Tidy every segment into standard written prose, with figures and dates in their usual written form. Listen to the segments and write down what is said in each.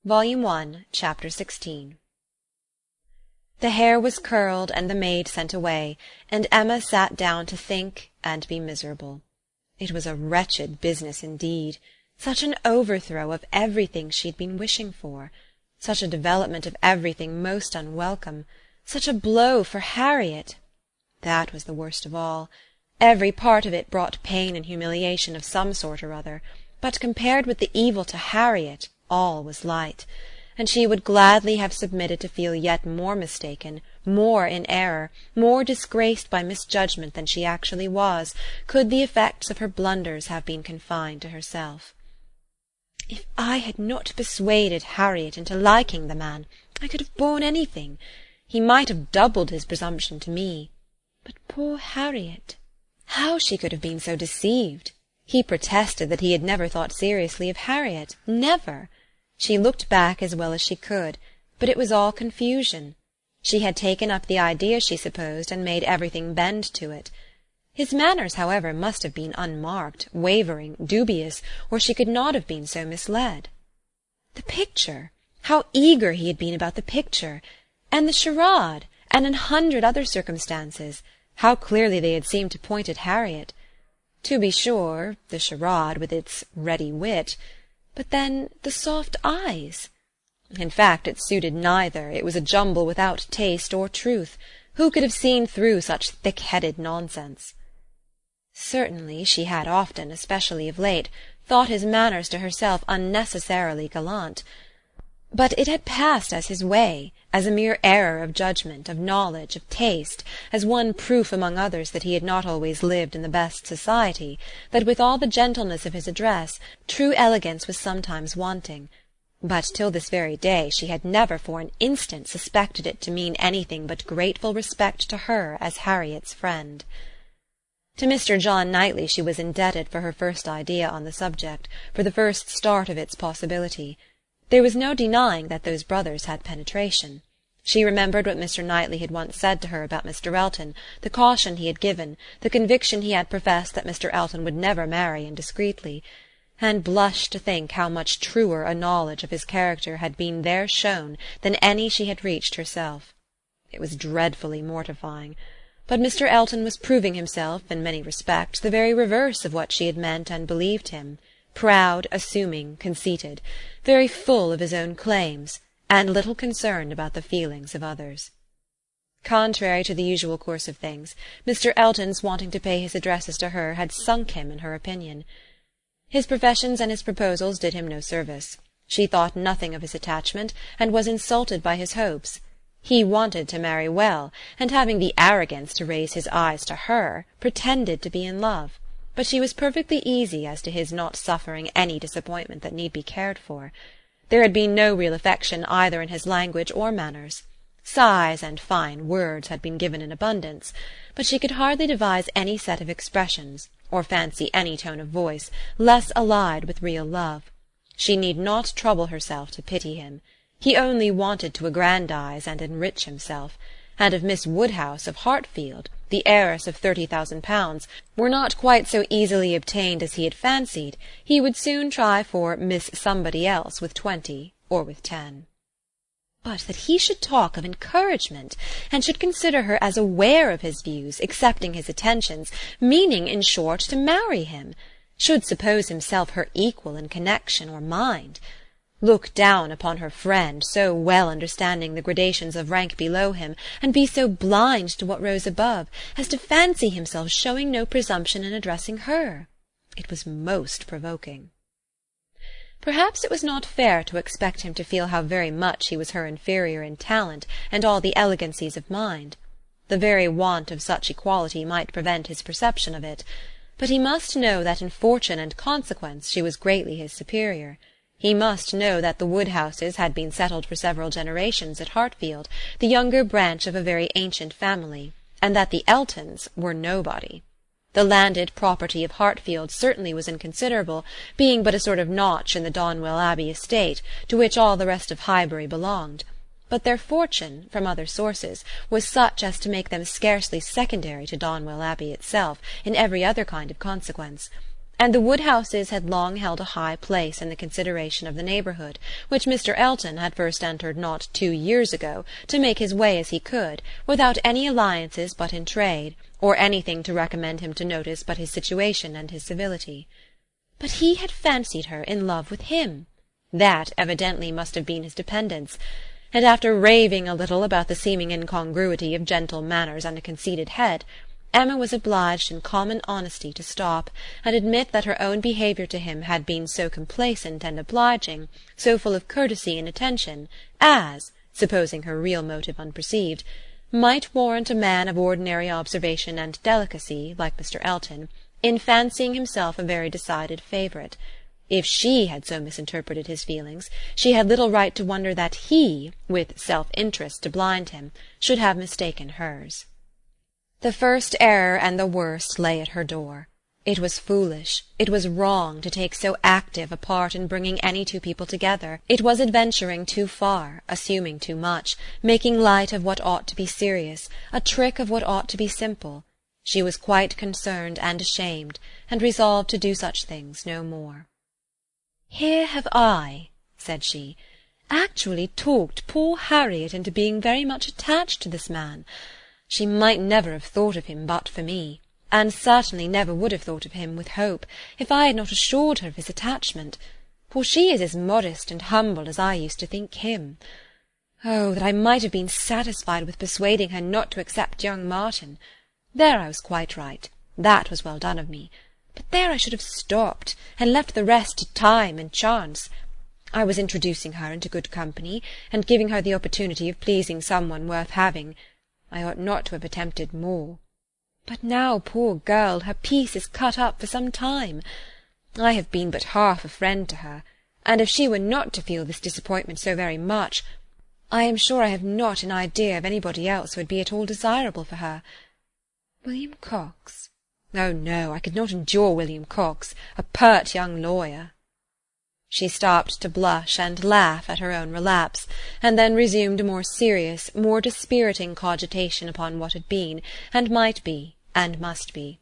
Volume 1, Chapter 16. The hair was curled and the maid sent away, and Emma sat down to think and be miserable. It was a wretched business indeed, such an overthrow of everything she had been wishing for, such a development of everything most unwelcome, such a blow for Harriet. That was the worst of all. Every part of it brought pain and humiliation of some sort or other, but compared with the evil to Harriet, all was light, and she would gladly have submitted to feel yet more mistaken, more in error, more disgraced by misjudgment than she actually was, could the effects of her blunders have been confined to herself. If I had not persuaded Harriet into liking the man, I could have borne anything. He might have doubled his presumption to me. But poor Harriet! How she could have been so deceived! He protested that he had never thought seriously of Harriet, never. She looked back as well as she could, but it was all confusion. She had taken up the idea, she supposed, and made everything bend to it. His manners, however, must have been unmarked, wavering, dubious, or she could not have been so misled. The picture! How eager he had been about the picture! And the charade! And 100 other circumstances! How clearly they had seemed to point at Harriet! To be sure, the charade, with its ready wit, but then the soft eyes! In fact, it suited neither. It was a jumble without taste or truth. Who could have seen through such thick-headed nonsense? Certainly she had often, especially of late, thought his manners to herself unnecessarily gallant. But it had passed as his way, as a mere error of judgment, of knowledge, of taste, as one proof among others that he had not always lived in the best society, that with all the gentleness of his address, true elegance was sometimes wanting. But till this very day she had never for an instant suspected it to mean anything but grateful respect to her as Harriet's friend. To Mr. John Knightley she was indebted for her first idea on the subject, for the first start of its possibility. There was no denying that those brothers had penetration. She remembered what Mr. Knightley had once said to her about Mr. Elton, the caution he had given, the conviction he had professed that Mr. Elton would never marry indiscreetly, and blushed to think how much truer a knowledge of his character had been there shown than any she had reached herself. It was dreadfully mortifying. But Mr. Elton was proving himself, in many respects, the very reverse of what she had meant and believed him. Proud, assuming, conceited, very full of his own claims, and little concerned about the feelings of others. Contrary to the usual course of things, Mr. Elton's wanting to pay his addresses to her had sunk him in her opinion. His professions and his proposals did him no service. She thought nothing of his attachment, and was insulted by his hopes. He wanted to marry well, and having the arrogance to raise his eyes to her, pretended to be in love. But she was perfectly easy as to his not suffering any disappointment that need be cared for. There had been no real affection either in his language or manners. Sighs and fine words had been given in abundance, but she could hardly devise any set of expressions, or fancy any tone of voice, less allied with real love. She need not trouble herself to pity him. He only wanted to aggrandize and enrich himself, and if Miss Woodhouse of Hartfield, the heiress of £30,000, were not quite so easily obtained as he had fancied, he would soon try for Miss Somebody Else with 20 or with 10. But that he should talk of encouragement, and should consider her as aware of his views, accepting his attentions, meaning, in short, to marry him, should suppose himself her equal in connection or mind, look down upon her friend, so well understanding the gradations of rank below him, and be so blind to what rose above, as to fancy himself showing no presumption in addressing her. It was most provoking. Perhaps it was not fair to expect him to feel how very much he was her inferior in talent and all the elegancies of mind. The very want of such equality might prevent his perception of it, but he must know that in fortune and consequence she was greatly his superior. He must know that the Woodhouses had been settled for several generations at Hartfield, the younger branch of a very ancient family, and that the Eltons were nobody. The landed property of Hartfield certainly was inconsiderable, being but a sort of notch in the Donwell Abbey estate, to which all the rest of Highbury belonged, but their fortune, from other sources, was such as to make them scarcely secondary to Donwell Abbey itself, in every other kind of consequence, and the Woodhouses had long held a high place in the consideration of the neighbourhood, which Mr. Elton had first entered not 2 years ago, to make his way as he could, without any alliances but in trade, or anything to recommend him to notice but his situation and his civility. But he had fancied her in love with him. That evidently must have been his dependence, and after raving a little about the seeming incongruity of gentle manners and a conceited head, Emma was obliged in common honesty to stop and admit that her own behaviour to him had been so complacent and obliging, so full of courtesy and attention, as, supposing her real motive unperceived, might warrant a man of ordinary observation and delicacy, like Mr. Elton, in fancying himself a very decided favourite. If she had so misinterpreted his feelings, she had little right to wonder that he, with self-interest to blind him, should have mistaken hers. The first error and the worst lay at her door. It was foolish, it was wrong to take so active a part in bringing any two people together. It was adventuring too far, assuming too much, making light of what ought to be serious, a trick of what ought to be simple. She was quite concerned and ashamed, and resolved to do such things no more. "Here have I," said she, "actually talked poor Harriet into being very much attached to this man. She might never have thought of him but for me, and certainly never would have thought of him with hope, if I had not assured her of his attachment, for she is as modest and humble as I used to think him. Oh, that I might have been satisfied with persuading her not to accept young Martin! There I was quite right, that was well done of me, but there I should have stopped, and left the rest to time and chance. I was introducing her into good company, and giving her the opportunity of pleasing some one worth having. I ought not to have attempted more. But now, poor girl, her peace is cut up for some time. I have been but half a friend to her, and if she were not to feel this disappointment so very much, I am sure I have not an idea of anybody else who would be at all desirable for her. William Cox? Oh, no, I could not endure William Cox, a pert young lawyer." She stopped to blush and laugh at her own relapse, and then resumed a more serious, more dispiriting cogitation upon what had been, and might be, and must be.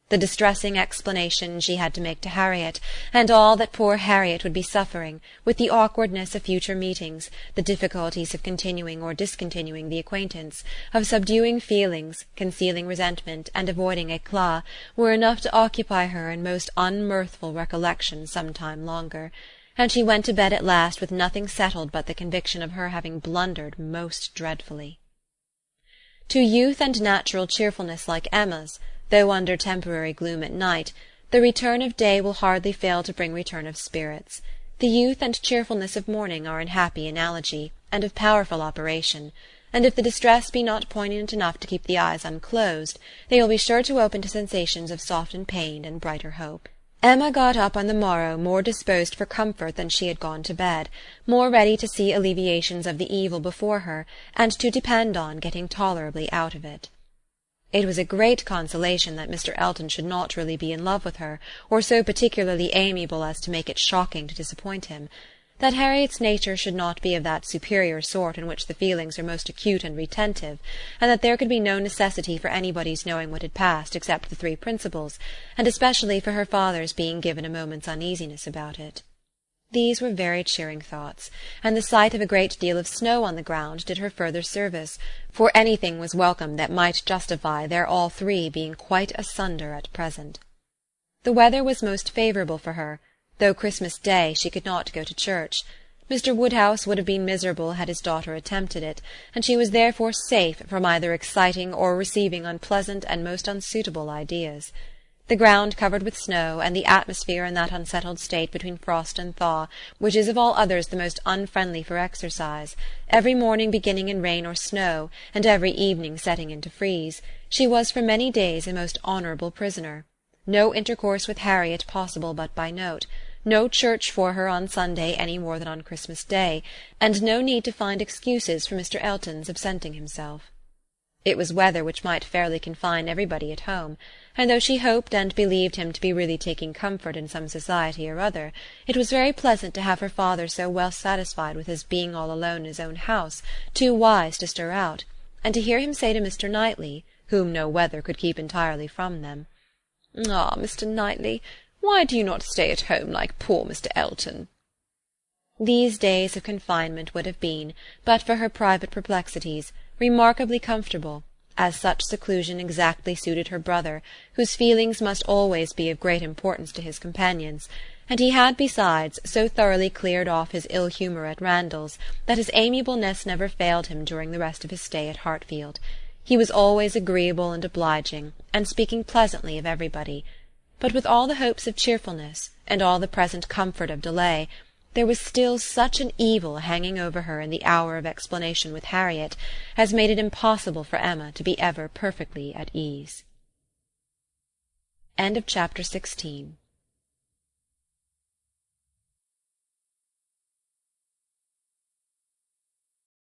The distressing explanation she had to make to Harriet, and all that poor Harriet would be suffering, with the awkwardness of future meetings, the difficulties of continuing or discontinuing the acquaintance, of subduing feelings, concealing resentment, and avoiding éclat, were enough to occupy her in most unmirthful recollection some time longer, and she went to bed at last with nothing settled but the conviction of her having blundered most dreadfully. To youth and natural cheerfulness like Emma's, though under temporary gloom at night, the return of day will hardly fail to bring return of spirits. The youth and cheerfulness of morning are in happy analogy, and of powerful operation, and if the distress be not poignant enough to keep the eyes unclosed, they will be sure to open to sensations of softened pain and brighter hope. Emma got up on the morrow more disposed for comfort than she had gone to bed, more ready to see alleviations of the evil before her, and to depend on getting tolerably out of it. It was a great consolation that Mr. Elton should not really be in love with her, or so particularly amiable as to make it shocking to disappoint him, that Harriet's nature should not be of that superior sort in which the feelings are most acute and retentive, and that there could be no necessity for anybody's knowing what had passed except the three principals, and especially for her father's being given a moment's uneasiness about it. These were very cheering thoughts, and the sight of a great deal of snow on the ground did her further service, for anything was welcome that might justify their all three being quite asunder at present. The weather was most favourable for her, though Christmas Day she could not go to church. Mr. Woodhouse would have been miserable had his daughter attempted it, and she was therefore safe from either exciting or receiving unpleasant and most unsuitable ideas. The ground covered with snow, and the atmosphere in that unsettled state between frost and thaw, which is of all others the most unfriendly for exercise, every morning beginning in rain or snow, and every evening setting in to freeze, she was for many days a most honourable prisoner. No intercourse with Harriet possible but by note, no church for her on Sunday any more than on Christmas Day, and no need to find excuses for Mr. Elton's absenting himself. It was weather which might fairly confine everybody at home, and though she hoped and believed him to be really taking comfort in some society or other, it was very pleasant to have her father so well satisfied with his being all alone in his own house, too wise to stir out, and to hear him say to Mr. Knightley, whom no weather could keep entirely from them, "Ah, Mr. Knightley, Why do you not stay at home like poor Mr. Elton?" These days of confinement would have been, but for her private perplexities, remarkably comfortable, as such seclusion exactly suited her brother, whose feelings must always be of great importance to his companions, and he had besides so thoroughly cleared off his ill humour at Randalls that his amiableness never failed him during the rest of his stay at Hartfield. He was always agreeable and obliging, and speaking pleasantly of everybody. But with all the hopes of cheerfulness, and all the present comfort of delay, there was still such an evil hanging over her in the hour of explanation with Harriet as made it impossible for Emma to be ever perfectly at ease. Chapter 17